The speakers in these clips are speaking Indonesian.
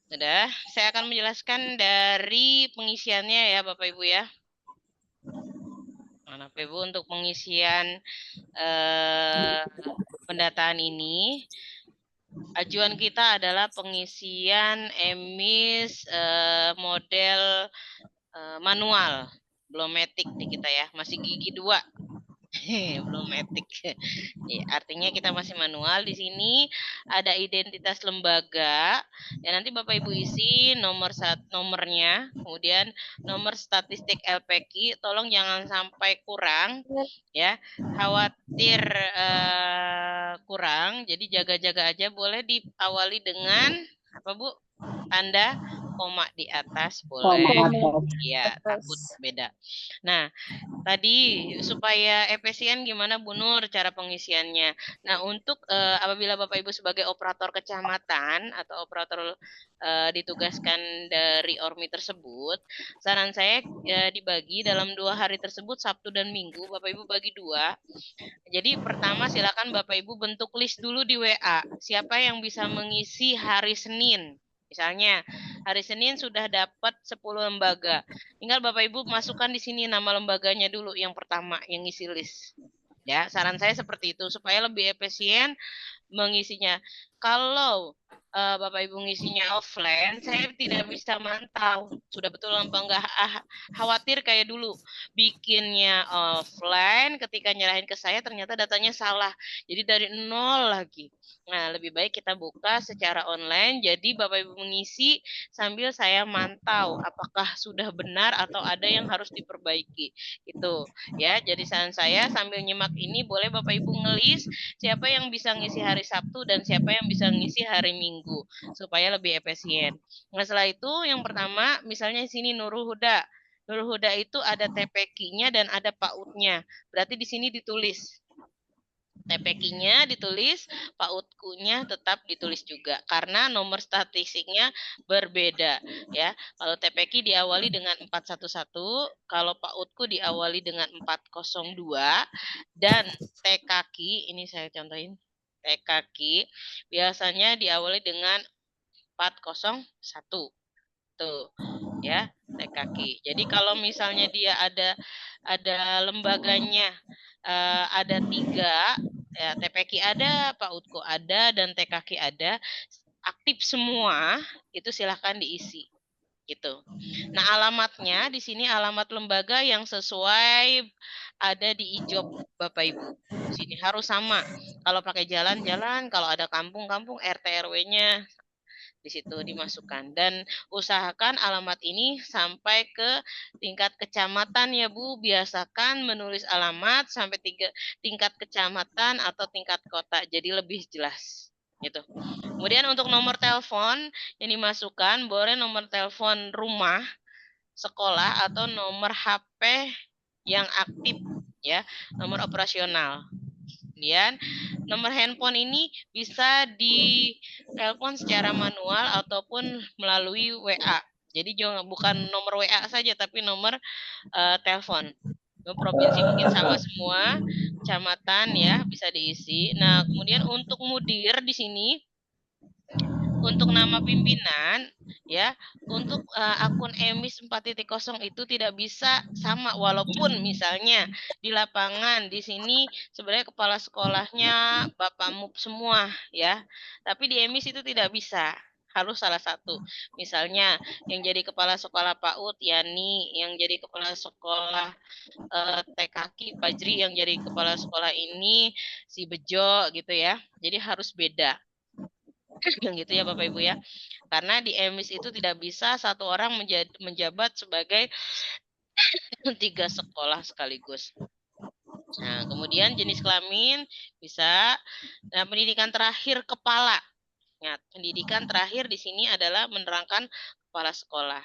Sudah, saya akan menjelaskan dari pengisiannya ya Bapak Ibu ya. Nah, Bapak Ibu untuk pengisian pendataan ini, ajuan kita adalah pengisian emis model manual, belum matic di kita ya, masih gigi 2. Belum etik. Ya, artinya kita masih manual. Di sini ada identitas lembaga. Ya nanti Bapak Ibu isi nomornya, kemudian nomor statistik LPQ. Tolong jangan sampai kurang, ya. Khawatir kurang, jadi jaga-jaga aja. Boleh diawali dengan apa Bu? Tanda koma di atas boleh. Ya, takut beda. Nah, tadi supaya efisien gimana Bu Nur cara pengisiannya? Nah, untuk apabila Bapak Ibu sebagai operator kecamatan atau operator ditugaskan dari ORMI tersebut, saran saya dibagi dalam 2 hari tersebut, Sabtu dan Minggu, Bapak Ibu bagi 2. Jadi pertama silakan Bapak Ibu bentuk list dulu di WA. Siapa yang bisa mengisi hari Senin? Misalnya, hari Senin sudah dapat 10 lembaga. Tinggal Bapak Ibu masukkan di sini nama lembaganya dulu yang pertama yang ngisi list. Ya, saran saya seperti itu supaya lebih efisien mengisinya. Kalau Bapak Ibu ngisinya offline, saya tidak bisa mantau. Sudah betul apa enggak khawatir kayak dulu. Bikinnya offline, ketika nyerahin ke saya ternyata datanya salah. Jadi dari nol lagi. Nah, lebih baik kita buka secara online. Jadi Bapak Ibu mengisi sambil saya mantau apakah sudah benar atau ada yang harus diperbaiki. Itu ya. Jadi saran saya sambil nyimak ini boleh Bapak Ibu ngelis siapa yang bisa ngisi hari Sabtu dan siapa yang bisa ngisi hari Minggu supaya lebih efisien. Nah, setelah itu yang pertama misalnya di sini Nurul Huda. Nurul Huda itu ada TPQ-nya dan ada PAUD-nya. Berarti di sini ditulis TPQ-nya ditulis, PAUD-nya tetap ditulis juga karena nomor statistiknya berbeda ya. Kalau TPQ diawali dengan 411, kalau PAUD-ku diawali dengan 402 dan TKQ ini saya contohin. TKQ biasanya diawali dengan 401. Tuh, ya, TKQ. Jadi kalau misalnya dia ada lembaganya ada 3, ya, TPQ ada, PAUDKO ada, dan TKQ ada, aktif semua, itu silahkan diisi. Gitu. Nah, alamatnya di sini alamat lembaga yang sesuai ada di IJOP Bapak Ibu. Di sini harus sama. Kalau pakai jalan-jalan, kalau ada kampung-kampung RT RW-nya di situ dimasukkan dan usahakan alamat ini sampai ke tingkat kecamatan ya Bu, biasakan menulis alamat sampai tingkat kecamatan atau tingkat kota jadi lebih jelas gitu. Kemudian untuk nomor telepon yang dimasukkan boleh nomor telepon rumah, sekolah atau nomor HP yang aktif ya, nomor operasional. Kemudian nomor handphone ini bisa ditelepon secara manual ataupun melalui WA. Jadi bukan nomor WA saja tapi nomor telepon. Provinsi mungkin sama semua, kecamatan ya bisa diisi. Nah, kemudian untuk mudir di sini untuk nama pimpinan ya, untuk akun emis 4.0 itu tidak bisa sama walaupun misalnya di lapangan di sini sebenarnya kepala sekolahnya Bapak MUP semua ya. Tapi di emis itu tidak bisa. Harus salah satu. Misalnya yang jadi kepala sekolah PAUD Yani, yang jadi kepala sekolah TKQ Fajri, yang jadi kepala sekolah ini si Bejo gitu ya. Jadi harus beda. Gitu ya Bapak Ibu ya. Karena di emis itu tidak bisa satu orang menjabat sebagai 3 sekolah sekaligus. Nah, kemudian jenis kelamin bisa. Nah, pendidikan terakhir kepala. Nah, pendidikan terakhir di sini adalah menerangkan kepala sekolah.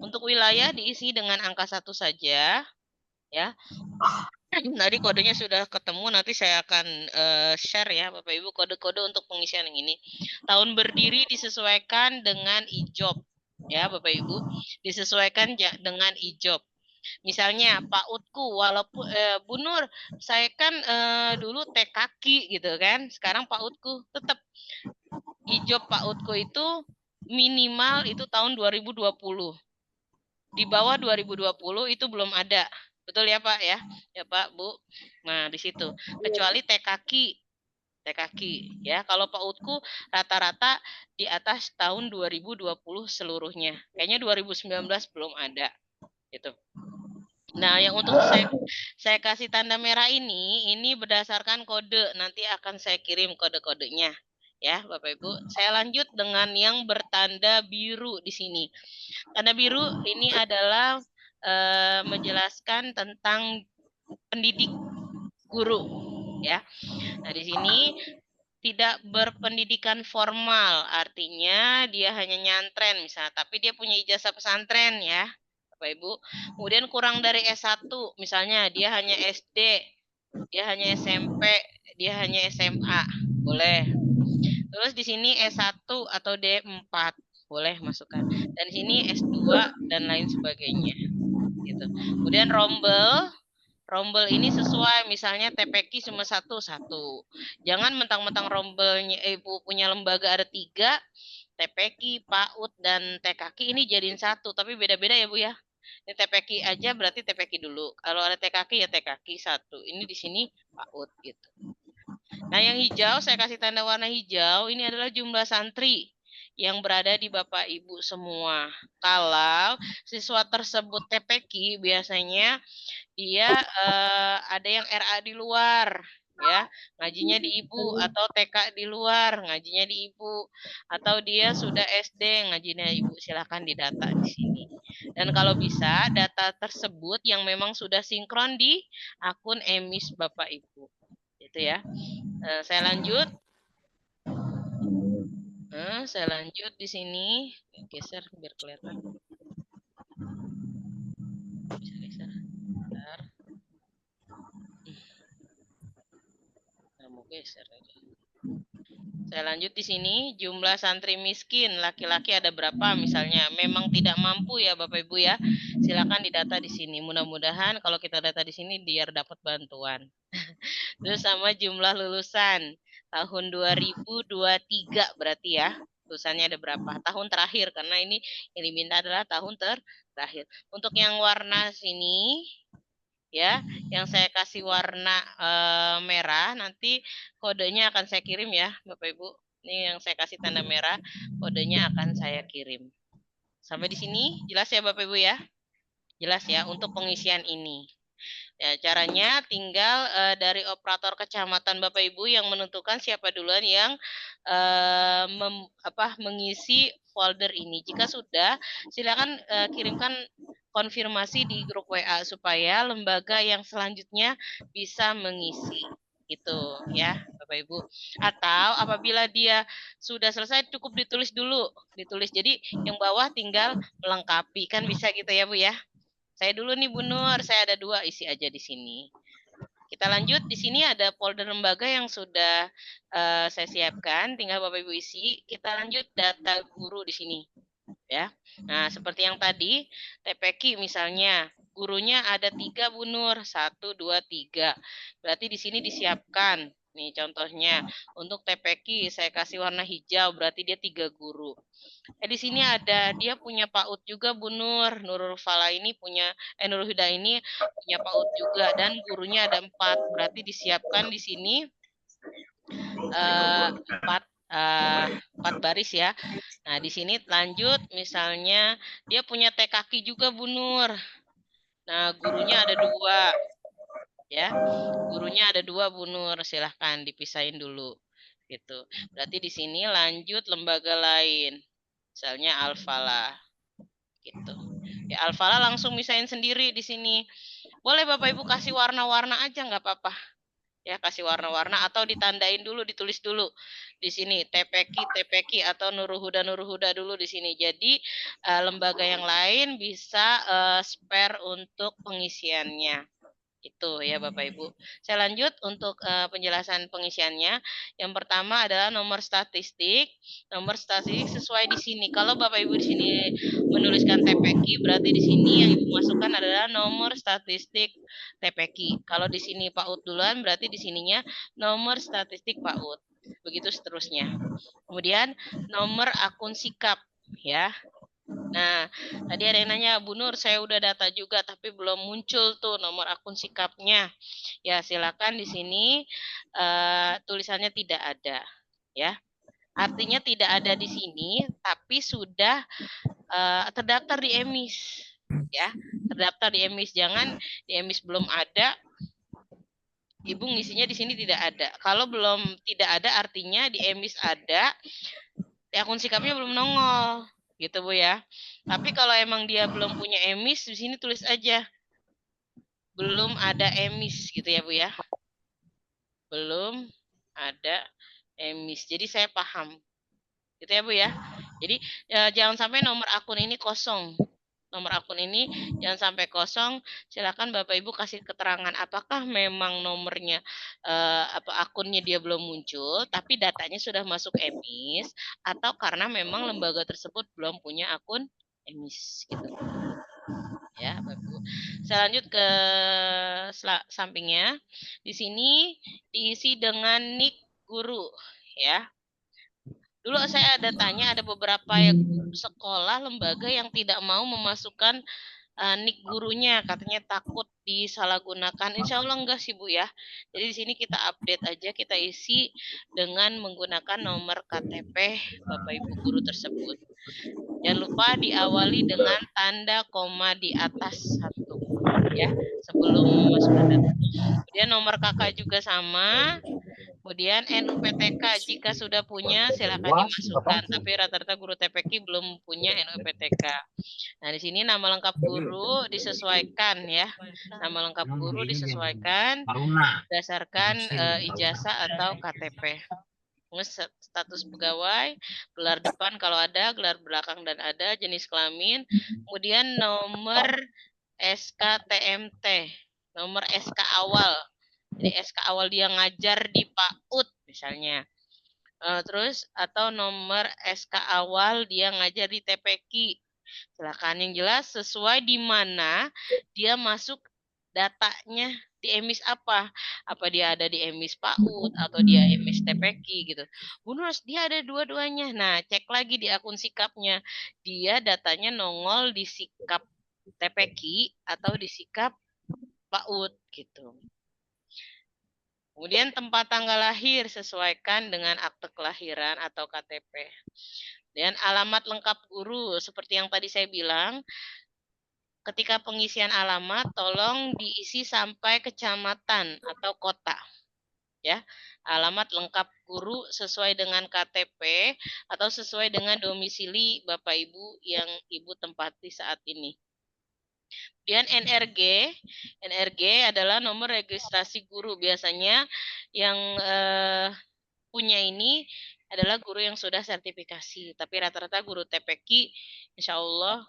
Untuk wilayah diisi dengan angka 1 saja ya. Tadi kodenya sudah ketemu, nanti saya akan share ya Bapak Ibu kode-kode untuk pengisian yang ini. Tahun berdiri disesuaikan dengan IJOP ya Bapak Ibu, disesuaikan dengan IJOP. Misalnya PAUDku, walaupun Bu Nur, saya kan dulu TKQ gitu kan, sekarang PAUDku tetap IJOP PAUDku itu minimal itu tahun 2020. Di bawah 2020 itu belum ada. Betul ya Pak ya? Ya Pak, Bu. Nah, di situ. Kecuali TKQ ya. Kalau PAUDku rata-rata di atas tahun 2020 seluruhnya. Kayaknya 2019 belum ada gitu. Nah, yang untuk saya kasih tanda merah ini berdasarkan kode. Nanti akan saya kirim kode-kodenya. Ya, Bapak Ibu. Saya lanjut dengan yang bertanda biru di sini. Tanda biru ini adalah menjelaskan tentang pendidik guru, ya. Nah, di sini tidak berpendidikan formal, artinya dia hanya nyantren misalnya, tapi dia punya ijazah pesantren ya, Bapak Ibu. Kemudian kurang dari S1, misalnya dia hanya SD, dia hanya SMP, dia hanya SMA, boleh. Terus di sini S1 atau D4 boleh masukkan. Dan di sini S2 dan lain sebagainya. Gitu. Kemudian rombel ini sesuai misalnya TPQ cuma satu. Jangan mentang-mentang rombelnya Ibu punya lembaga ada 3, TPQ, PAUD dan TKQ ini jadiin satu, tapi beda-beda ya Bu ya. Ini TPQ aja berarti TPQ dulu. Kalau ada TKQ ya TKQ satu. Ini di sini PAUD gitu. Nah, yang hijau saya kasih tanda warna hijau ini adalah jumlah santri yang berada di Bapak Ibu semua. Kalau siswa tersebut TPQ biasanya dia ada yang RA di luar ya, ngajinya di Ibu, atau TK di luar, ngajinya di Ibu, atau dia sudah SD ngajinya Ibu, silakan didata di sini. Dan kalau bisa data tersebut yang memang sudah sinkron di akun emis Bapak Ibu. Itu ya. Saya lanjut. Saya lanjut di sini. Geser biar kelihatan. Bisa geser. Bentar. Mau geser aja. Saya lanjut di sini. Jumlah santri miskin laki-laki ada berapa misalnya? Memang tidak mampu ya Bapak Ibu ya. Silakan didata di sini. Mudah-mudahan kalau kita data di sini biar dapat bantuan. Terus sama jumlah lulusan tahun 2023 berarti ya. Lulusannya ada berapa? Tahun terakhir karena ini yang diminta adalah tahun terakhir. Untuk yang warna sini ya, yang saya kasih warna merah nanti kodenya akan saya kirim ya, Bapak Ibu. Ini yang saya kasih tanda merah, kodenya akan saya kirim. Sampai di sini jelas ya Bapak Ibu ya? Jelas ya untuk pengisian ini. Ya, caranya tinggal dari operator kecamatan Bapak Ibu yang menentukan siapa duluan yang mengisi folder ini. Jika sudah, silakan kirimkan konfirmasi di grup WA supaya lembaga yang selanjutnya bisa mengisi. Gitu ya Bapak Ibu. Atau apabila dia sudah selesai cukup ditulis dulu, ditulis. Jadi yang bawah tinggal melengkapi, kan bisa gitu ya Bu ya. Saya dulu nih Bu Nur, saya ada 2, isi aja di sini. Kita lanjut, di sini ada folder lembaga yang sudah saya siapkan, tinggal Bapak Ibu isi. Kita lanjut data guru di sini. Ya. Nah, seperti yang tadi, TPQ misalnya, gurunya ada 3 Bu Nur, 1, 2, 3. Berarti di sini disiapkan. Nih contohnya, untuk TPQ saya kasih warna hijau, berarti dia 3 guru. Di sini ada dia punya PAUD juga Bu Nur. Nurul Fala ini punya Nurul Huda ini punya PAUD juga dan gurunya ada 4. Berarti disiapkan di sini 4 baris ya. Nah, di sini lanjut misalnya dia punya TKQ juga Bu Nur. Nah, gurunya ada 2. Ya. Gurunya ada 2 Bu Nur. Silahkan dipisahin dulu. Gitu. Berarti di sini lanjut lembaga lain. Misalnya Al-Falah. Gitu. Ya Al-Falah langsung misahin sendiri di sini. Boleh Bapak Ibu kasih warna-warna aja nggak apa-apa. Ya kasih warna-warna atau ditandain dulu, ditulis dulu di sini TPQ atau Nurul Huda dulu di sini. Jadi lembaga yang lain bisa spare untuk pengisiannya. Itu ya Bapak Ibu. Saya lanjut untuk penjelasan pengisiannya. Yang pertama adalah nomor statistik. Nomor statistik sesuai di sini. Kalau Bapak Ibu di sini menuliskan TPQ, berarti di sini yang Ibu masukkan adalah nomor statistik TPQ. Kalau di sini PAUD duluan, berarti di sininya nomor statistik PAUD. Begitu seterusnya. Kemudian nomor akun sikap. ya. Nah, tadi ada yang nanya, Bu Nur, saya udah data juga tapi belum muncul tuh nomor akun sikapnya. Ya, silakan di sini tulisannya tidak ada, ya. Artinya tidak ada di sini, tapi sudah terdaftar di EMIS, ya. Terdaftar di EMIS, jangan di EMIS belum ada, Ibu ngisinya di sini tidak ada. Kalau belum tidak ada, artinya di EMIS ada, akun sikapnya belum nongol, gitu Bu ya. Tapi kalau emang dia belum punya EMIS, di sini tulis aja belum ada EMIS, gitu ya Bu ya. Belum ada EMIS. Jadi saya paham, gitu ya Bu ya. Jadi jangan sampai nomor akun ini kosong. Nomor akun ini jangan sampai kosong. Silakan Bapak Ibu kasih keterangan apakah memang nomornya akunnya dia belum muncul tapi datanya sudah masuk EMIS atau karena memang lembaga tersebut belum punya akun EMIS gitu. Ya, Bapak Ibu. Saya lanjut ke sampingnya. Di sini diisi dengan nik guru ya. Dulu saya ada tanya ada beberapa sekolah lembaga yang tidak mau memasukkan nik gurunya, katanya takut disalahgunakan. Insya Allah enggak sih Bu ya. Jadi di sini kita update aja, kita isi dengan menggunakan nomor KTP Bapak Ibu guru tersebut. Jangan lupa diawali dengan tanda koma di atas satu ya sebelum memasukkan data. Kemudian nomor kakak juga sama. Kemudian NUPTK jika sudah punya silakan dimasukkan. Tapi rata-rata guru TPQ belum punya NUPTK. Nah, di sini nama lengkap guru disesuaikan ya. Nama lengkap guru disesuaikan berdasarkan ijazah atau KTP. Status pegawai, gelar depan kalau ada, gelar belakang dan ada, jenis kelamin, kemudian nomor SKTMT, nomor SK awal. Jadi SK awal dia ngajar di PAUD misalnya. Terus atau nomor SK awal dia ngajar di TPQ. Silakan yang jelas sesuai di mana dia masuk datanya di EMIS apa? Apa dia ada di EMIS PAUD atau dia EMIS TPQ gitu. Bu Nur, dia ada dua-duanya. Nah, cek lagi di akun sikapnya. Dia datanya nongol di sikap TPQ atau di sikap PAUD gitu. Kemudian tempat tanggal lahir sesuaikan dengan akte kelahiran atau KTP. Dan alamat lengkap guru seperti yang tadi saya bilang, ketika pengisian alamat tolong diisi sampai kecamatan atau kota. Ya. Alamat lengkap guru sesuai dengan KTP atau sesuai dengan domisili Bapak Ibu yang Ibu tempati saat ini. Kemudian NRG adalah nomor registrasi guru. Biasanya yang punya ini adalah guru yang sudah sertifikasi. Tapi rata-rata guru TPQ insya Allah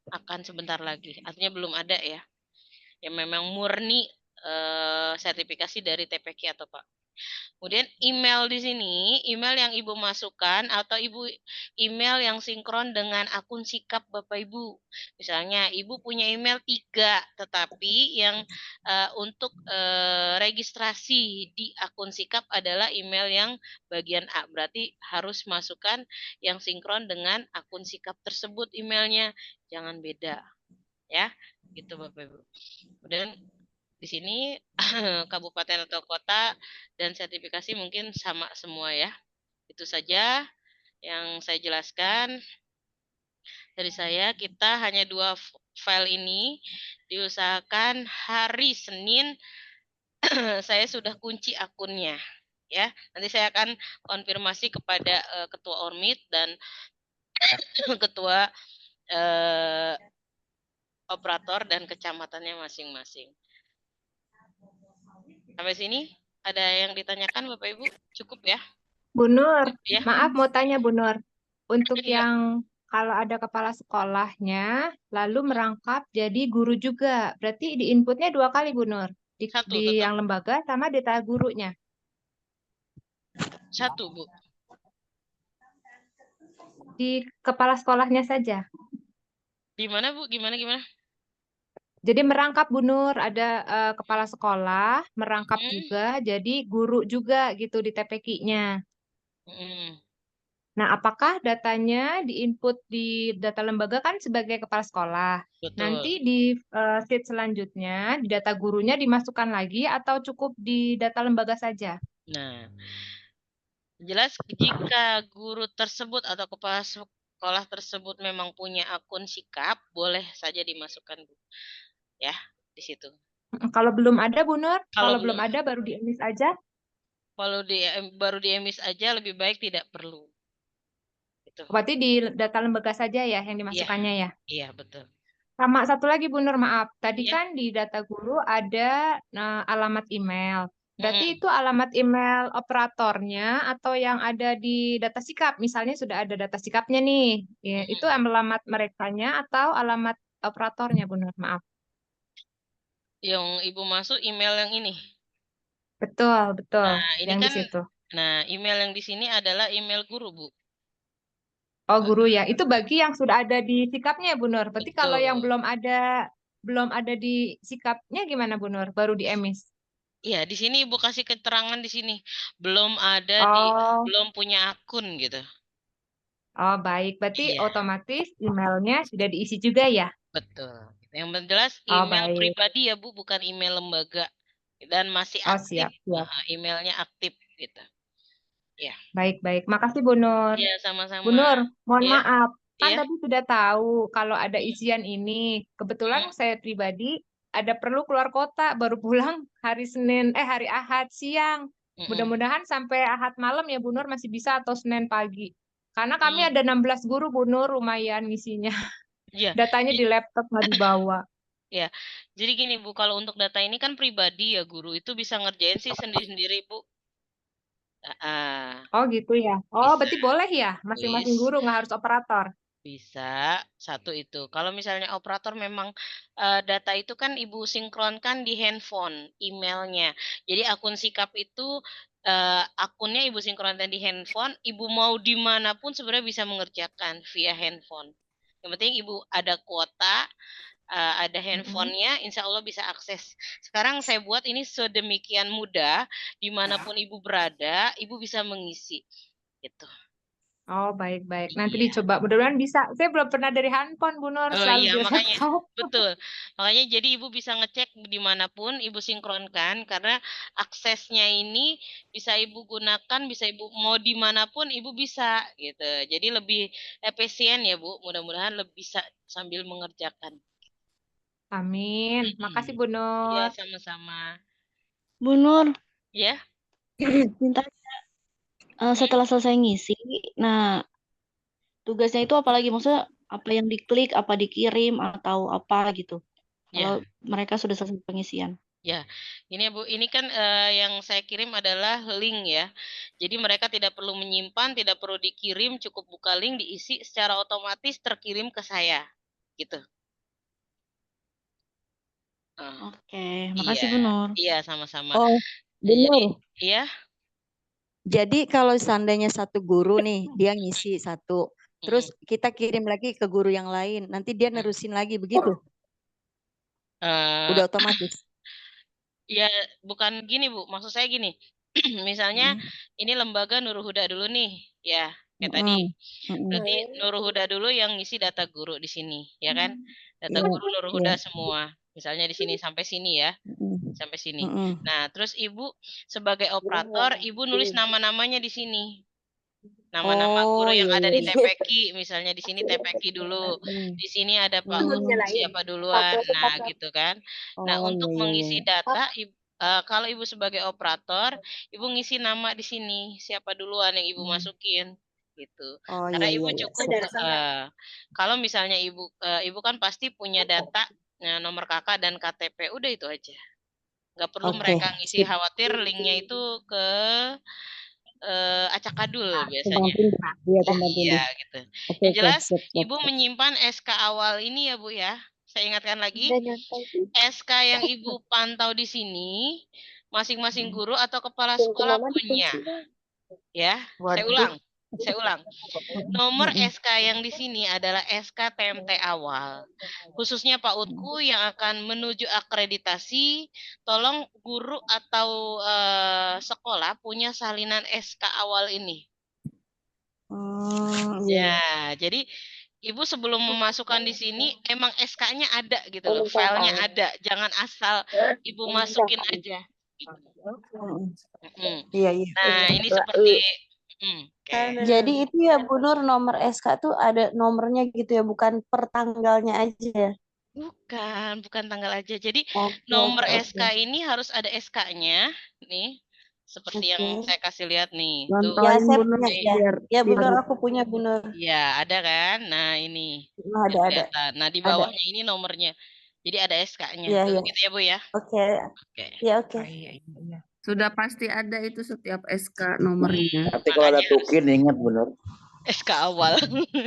akan sebentar lagi. Artinya belum ada ya. Yang memang murni sertifikasi dari TPQ atau Pak. Kemudian email di sini, email yang Ibu masukkan atau Ibu email yang sinkron dengan akun sikap Bapak Ibu. Misalnya Ibu punya email 3, tetapi yang untuk registrasi di akun sikap adalah email yang bagian A. Berarti harus masukkan yang sinkron dengan akun sikap tersebut emailnya. Jangan beda. Ya, gitu Bapak Ibu. Kemudian di sini kabupaten atau kota dan sertifikasi mungkin sama semua ya. Itu saja yang saya jelaskan dari saya. Kita hanya 2 file ini diusahakan hari Senin saya sudah kunci akunnya ya. Nanti saya akan konfirmasi kepada ketua Ormit dan ketua operator dan kecamatannya masing-masing. Sampai sini ada yang ditanyakan Bapak Ibu? Cukup ya? Bu Nur, Ya. maaf mau tanya Bu Nur. Untuk Iya. yang kalau ada kepala sekolahnya, lalu merangkap jadi guru juga. Berarti di inputnya 2 kali Bu Nur. Satu Di tetap. yang lembaga sama di gurunya. Satu, Bu. Di kepala sekolahnya saja. Gimana, Bu? Gimana? Jadi merangkap Bu Nur, ada kepala sekolah, merangkap juga jadi guru juga gitu di TPQ-nya. Nah, apakah datanya diinput di data lembaga kan sebagai kepala sekolah? Betul. Nanti di sheet selanjutnya, di data gurunya dimasukkan lagi atau cukup di data lembaga saja? Nah, jelas jika guru tersebut atau kepala sekolah tersebut memang punya akun sikap, boleh saja dimasukkan, Bu. Ya, di situ. Kalau belum ada, Bu Nur, Kalau kalau belum belum, ada baru di-emis aja. kalau baru di emis aja lebih baik tidak perlu. Itu. Berarti di data lembaga saja ya yang Iya, dimasukkannya ya. iya betul. Sama satu lagi Bu Nur, maaf. Tadi Iya. kan di data guru ada alamat email. Berarti Mm-mm. itu alamat email operatornya atau yang ada di data sikap. Misalnya sudah ada data sikapnya nih. Ya, itu Mm-mm. alamat merekanya atau alamat operatornya Bu Nur, maaf. Yang Ibu masuk email yang ini. Betul, betul. Nah, ini Yang di kan, situ. nah email yang di sini adalah email guru, Bu. Oh, guru ya. Itu bagi yang sudah ada di sikapnya ya Bu Nur. Berarti kalau yang Betul. belum ada di sikapnya gimana Bu Nur? Baru di emis. Iya, di sini Ibu kasih keterangan di sini. Belum ada Oh, belum punya akun gitu. oh baik. Berarti Iya, otomatis emailnya sudah diisi juga ya? betul. Yang jelas Oh, email baik. pribadi ya, Bu, bukan email lembaga. Dan masih Oh, aktif. siap, siap. Emailnya aktif gitu. Iya. Baik, baik. Makasih Bu Nur. Iya, Bu sama-sama. Nur, mohon Iya, maaf. Kan iya. tadi sudah tahu kalau ada isian ini. Kebetulan Mm, saya pribadi ada perlu keluar kota, baru pulang hari Ahad siang. mm-mm. Mudah-mudahan sampai Ahad malam ya Bu Nur masih bisa atau Senin pagi. Karena kami Mm, ada 16 guru Bu Nur, lumayan ngisinya. iya. Datanya di J- laptop nggak dibawa. Ya, jadi gini Bu, kalau untuk data ini kan pribadi ya guru itu bisa ngerjain sih sendiri-sendiri Bu. Oh gitu ya. Oh Bisa, berarti boleh ya, masing-masing wis. guru nggak harus operator. Bisa, satu itu. Kalau misalnya operator memang data itu kan Ibu sinkronkan di handphone, emailnya. Jadi akun sikap itu akunnya Ibu sinkronkan di handphone, Ibu mau dimanapun sebenarnya bisa mengerjakan via handphone. Yang penting Ibu ada kuota, ada Mm-mm. handphonenya, insya Allah bisa akses. Sekarang saya buat ini sedemikian mudah, dimanapun Ibu berada, Ibu bisa mengisi. Gitu. Oh, baik-baik. Nanti Iya. dicoba. Mudah-mudahan bisa. Saya belum pernah dari handphone, Bu Nur. Oh Selalu iya, biasa makanya tahu. betul. Makanya jadi ibu bisa ngecek dimanapun ibu sinkronkan karena aksesnya ini bisa ibu gunakan, bisa ibu mau dimanapun ibu bisa gitu. Jadi lebih efisien ya Bu. Mudah-mudahan lebih bisa sambil mengerjakan. Amin. Mm-mm. Makasih, Bu Iya, Nur. sama-sama. Bu Nur, Ya. minta Mm-mm. setelah selesai ngisi, nah tugasnya itu apalagi maksudnya apa yang diklik, apa dikirim atau apa gitu. Kalau Ya. mereka sudah selesai pengisian. Ya, ini ya Bu, ini kan yang saya kirim adalah link ya. Jadi mereka tidak perlu menyimpan, tidak perlu dikirim, cukup buka link, diisi secara otomatis terkirim ke saya. Gitu. Ah, Oke, iya, makasih Bu Nur. iya sama-sama. Oh, Jadi, benar. iya, Jadi kalau seandainya satu guru nih, dia ngisi satu, terus mm, kita kirim lagi ke guru yang lain, nanti dia mm. nerusin lagi begitu, Eh, udah otomatis. ya bukan gini Bu, maksud saya gini. Misalnya Mm, ini lembaga Nurul Huda dulu nih, ya kayak tadi. mm, mm, Berarti Nurul Huda dulu yang ngisi data guru di sini, ya kan? Data iya, guru Nurul iya. Huda semua. Misalnya di sini sampai sini ya, Mm, sampai sini. mm, Nah, terus Ibu sebagai operator, Ibu nulis nama-namanya di sini. Nama-nama Oh, guru yang iya, ada iya, di iya. TPQ, misalnya di sini TPQ dulu, Mm, di sini ada Pak mm. siapa duluan, nah gitu kan. Nah Oh, iya, untuk iya, iya. mengisi data, kalau ibu sebagai operator, ibu ngisi nama di sini, siapa duluan yang ibu Mm. masukin, gitu. Oh, Karena iya, ibu iya, iya. cukup, kalau misalnya ibu kan pasti punya data, nomor kakak dan KTP, udah itu aja. Nggak perlu Oke, mereka ngisi sip. khawatir linknya itu ke acak-adul Tumpang biasanya. tindih. Iya, tumpang Iya, tindih. gitu. Oke, Yang oke, jelas, sip, sip, Ibu sip. menyimpan SK awal ini ya, Bu ya. Saya ingatkan lagi, SK yang Ibu pantau di sini, masing-masing Mm. guru atau kepala sekolah punya. Ya, saya Waduh. ulang. Saya ulang. Nomor Mm, SK yang di sini adalah SK TMT awal. Khususnya Pak mm. Utku yang akan menuju akreditasi, tolong guru atau sekolah punya salinan SK awal ini. Iya. Ya, jadi Ibu sebelum memasukkan di sini emang SK-nya ada gitu loh, filenya ada. Jangan asal Ibu masukin aja. Gitu. Mm-mm. Iya, iya. Nah, ini seperti oke. Jadi itu ya Bu Nur, nomor SK tuh ada nomornya gitu ya, bukan per tanggalnya aja ya. Bukan tanggal aja. Jadi Oke, nomor oke, SK ini harus ada SK-nya nih. Seperti yang oke. saya kasih lihat nih. Tuh. Ya, Contohin saya Bu Nur punya ya. biar Ya Bu Nur, biar aku punya Bu Nur. Iya, ada kan? Nah, ini. Ada, ada. Kelihatan. Nah, di Ada. bawahnya ini nomornya. Jadi ada SK-nya. Iya, Tuh, iya. gitu ya, Bu ya. Oke. Oke. Ya, oke. iya. Sudah pasti ada itu setiap SK nomornya. Tapi kalau ada Makanya tukin ingat benar. SK awal.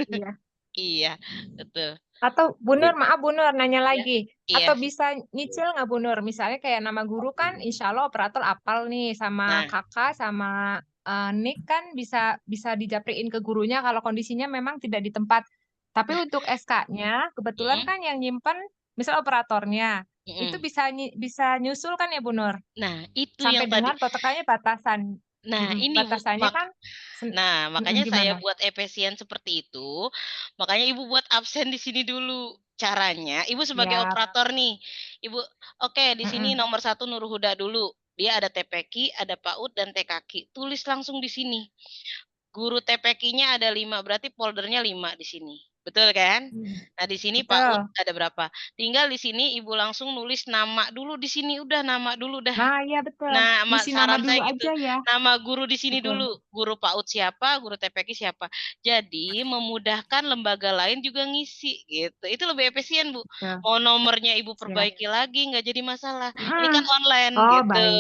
Iya. Iya, betul. Atau Bu Nur, maaf Bu Nur, nanya lagi. Iya. Atau bisa nyicil nggak Bu Nur? Misalnya kayak nama guru kan insya Allah operator apal nih sama Nah. kakak sama Nick kan bisa dijapriin ke gurunya kalau kondisinya memang tidak di tempat. Tapi untuk SK-nya kebetulan kan yang nyimpen misal operatornya itu bisa nyusul kan ya Bu Nur? Nah, itu Sampai yang tadi. dengan totalnya batasan. Nah, ini Bu, batasannya kan nah, makanya saya gimana? buat efisien seperti itu. Makanya Ibu buat absen di sini dulu. Caranya, Ibu sebagai Ya. operator nih. Ibu, oke, di sini nomor 1 Nur Huda dulu. Dia ada TPQ, ada PAUD, dan TKQ. Tulis langsung di sini. Guru TPQ-nya ada 5, berarti foldernya 5 di sini. Betul kan? Nah, di sini PAUD ada berapa? Tinggal di sini Ibu langsung nulis nama dulu di sini, udah nama dulu dah. Nah, iya betul. Nah, Isi nama saran dulu saya gitu. aja ya. Nama guru di sini Betul. dulu. Guru PAUD siapa, guru TPQ siapa. Jadi, memudahkan lembaga lain juga ngisi gitu. Itu lebih efisien, Bu. Ya. Mau nomornya Ibu Siap. perbaiki lagi nggak jadi masalah. Ini kan online Oh, gitu, baik.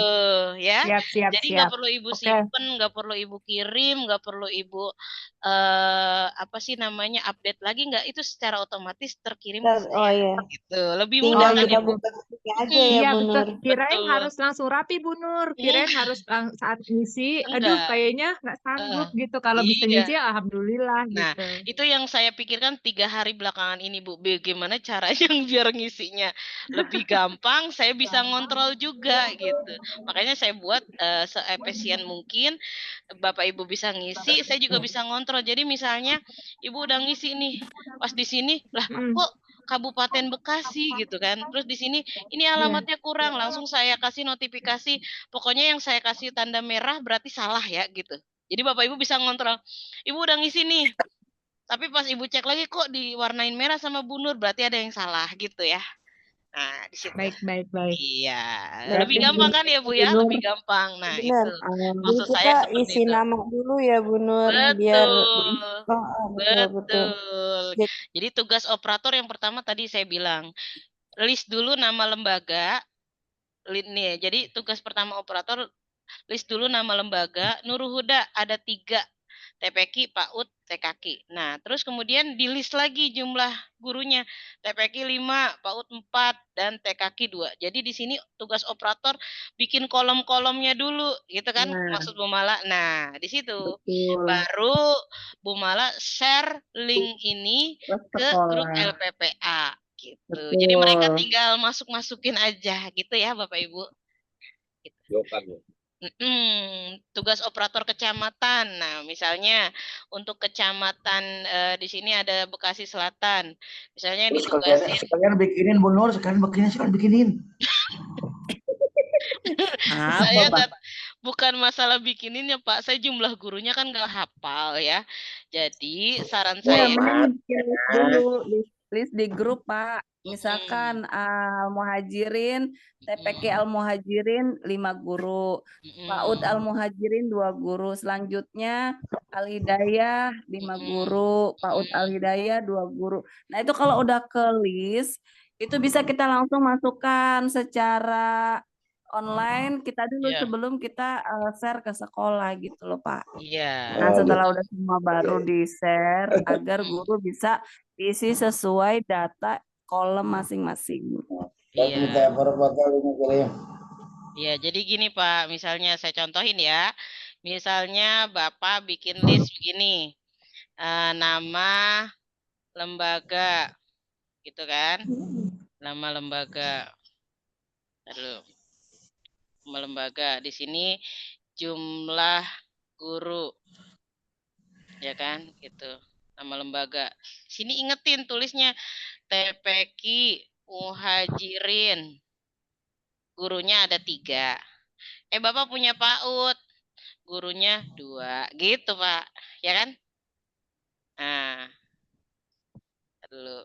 ya. Siap. Jadi nggak perlu Ibu Oke. simpen, nggak perlu Ibu kirim, nggak perlu Ibu apa sih namanya update lagi, nggak, itu secara otomatis terkirim ke Oh saya iya. gitu. Lebih Tinggal mudah kan kita Ibu? buka aja ya Iya, Bu betul. Nur. Kirain Betul. harus langsung rapi Bu Nur. Kirain harus saat ngisi, aduh Enggak. kayaknya nggak sanggup gitu. Kalau bisa Iya. ngisi, alhamdulillah Nah, gitu. itu yang saya pikirkan 3 hari belakangan ini, Bu. Bagaimana caranya biar ngisinya lebih gampang, saya bisa ngontrol juga gitu. Makanya saya buat seefisien mungkin, Bapak Ibu bisa ngisi, saya juga bisa ngontrol. Jadi misalnya Ibu udah ngisi nih, pas di sini, lah kok Kabupaten Bekasi gitu kan. Terus di sini ini alamatnya kurang, langsung saya kasih notifikasi. Pokoknya yang saya kasih tanda merah berarti salah ya gitu. Jadi Bapak Ibu bisa ngontrol. Ibu udah ngisi nih. Tapi pas Ibu cek lagi kok diwarnain merah sama Bu Nur, berarti ada yang salah gitu ya. Nah, di situ. Baik. Iya, Berarti lebih gampang kan ya Bu ya? Bu Nur, Lebih gampang. Nah, benar. itu. Jadi Maksud kita saya seperti isi itu. nama dulu ya Bu Nur, biar Betul. betul. Jadi tugas operator yang pertama tadi saya bilang, list dulu nama lembaga. Nih, jadi tugas pertama operator list dulu nama lembaga. Nur Huda ada 3. TPQ, PAUD, TKQ. Nah, terus kemudian di list lagi jumlah gurunya. TPQ 5, PAUD 4, dan TKQ 2. Jadi di sini tugas operator bikin kolom-kolomnya dulu, gitu kan? Maksud Bu Mala. Nah, di situ. Betul. Baru Bu Mala share link ini ke grup LPPA. Gitu. Jadi mereka tinggal masukin aja gitu ya Bapak Ibu. Gitu. Tugas operator kecamatan. Nah, misalnya untuk kecamatan di sini ada Bekasi Selatan. Misalnya Terus ditugasin. sekalian bikinin Bu Nur, sekalian bikinin. Saya bukan masalah bikininnya Pak, saya jumlah gurunya kan nggak hafal ya. Jadi saran saya. Mending bikin list dulu, list di grup Pak. Misalkan Al-Muhajirin, TPQ Al-Muhajirin 5 guru, PAUD Al-Muhajirin 2 guru, selanjutnya Al-Hidayah 5 guru, PAUD Al-Hidayah 2 guru. Nah itu kalau udah ke list, itu bisa kita langsung masukkan secara online kita dulu sebelum kita share ke sekolah gitu loh Pak. Iya. Nah setelah udah semua baru di share agar guru bisa isi sesuai data kolom masing-masing. Iya. Iya, jadi gini Pak, misalnya saya contohin ya. Misalnya Bapak bikin list begini. Nama lembaga gitu kan? Nama lembaga. Aduh. Lembaga di sini jumlah guru. ya kan? Gitu. Nama lembaga. Sini ingetin tulisnya TPQ Muhajirin. Gurunya ada 3. Bapak punya PAUD. Gurunya 2. Gitu, Pak. Ya kan? Nah, dulu.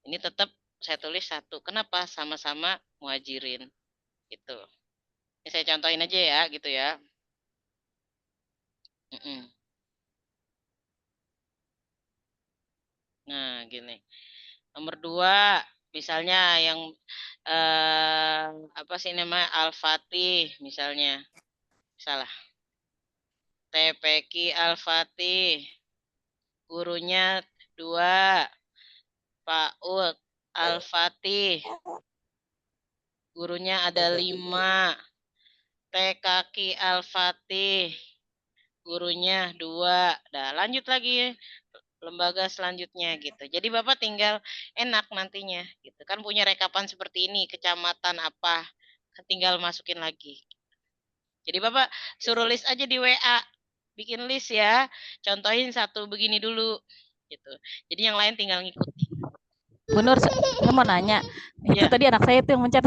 Ini tetap saya tulis 1. Kenapa? Sama-sama muhajirin. Gitu. Ini saya contohin aja ya, gitu ya. Nah, gini. Nomor 2, misalnya yang apa sih nama Al-Fatih misalnya. Salah. TPQ Al-Fatih. Gurunya 2. PAUD Al-Fatih. Gurunya ada 5. TKQ Al-Fatih. Gurunya 2. Nah, lanjut lagi lembaga selanjutnya gitu. Jadi Bapak tinggal enak nantinya gitu. Kan punya rekapan seperti ini, kecamatan apa, tinggal masukin lagi. Jadi Bapak suruh list aja di WA. Bikin list ya. Contohin 1 begini dulu gitu. Jadi yang lain tinggal ngikutin. Bu Nur, saya mau nanya. Itu tadi anak saya itu yang mencet.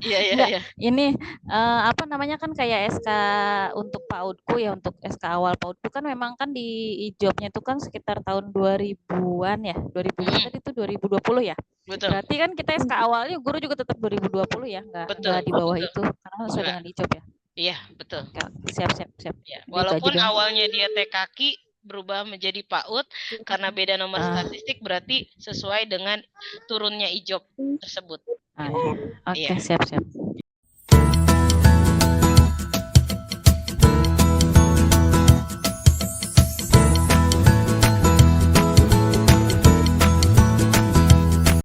Iya. Ini apa namanya kan kayak SK untuk PAUDku ya, untuk SK awal PAUDku kan memang kan di ijobnya itu kan sekitar tahun 2000-an ya. 2000 tadi itu 2020 ya. Betul. Berarti kan kita SK awalnya guru juga tetap 2020 ya, enggak di bawah itu karena sesuai dengan ijob ya. Iya, betul. Siap. Ya, walaupun awalnya dia TKQ berubah menjadi PAUD karena beda nomor statistik berarti sesuai dengan turunnya ijob tersebut. Oke, siap.